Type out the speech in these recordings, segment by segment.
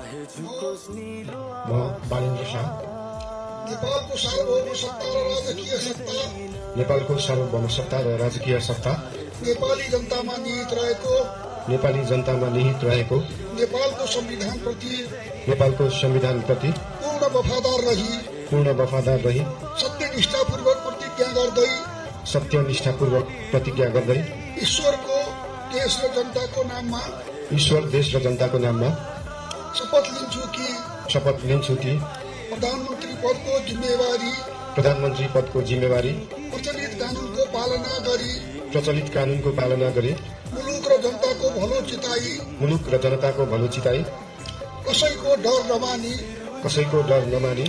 म बालेन्द्र शाह नेपालको सार्वभौम सत्ता र राजकीय सत्ता नेपाली जनतामा निहित रहेको नेपालको संविधानप्रति पूर्ण वफादार रही सत्यनिष्ठापूर्वक प्रतिज्ञा गर्दै ईश्वर, देश र जनताको नाममा शपथ लिन्छु कि प्रधानमन्त्री पदको जिम्मेवारी प्रचलित कानूनको पालना गरी मुलुक र जनताको भलो चिताई कसैको डर नमानी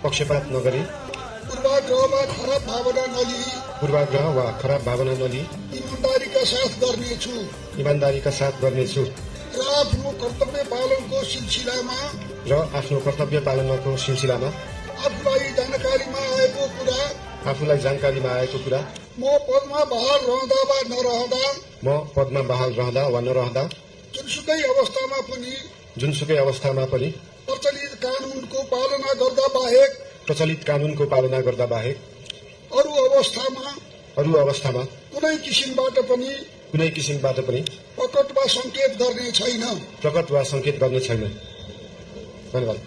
पक्षपात नगरी पूर्वाग्रह वा खराब भावना नलिई इमानदारीका साथ गर्नेछु र आफ्नो कर्तव्य पालनको सिलसिलामा आफूलाई जानकारीमा आएको कुरा म पदमा बहाल रहँदा वा नरहँदा जुनसुकै अवस्थामा पनि प्रचलित कानूनको पालना गर्दा बाहेक अरू अवस्थामा कुनै किसिमबाट पनि प्रकट वा संकेत गर्ने छैन। धन्यवाद।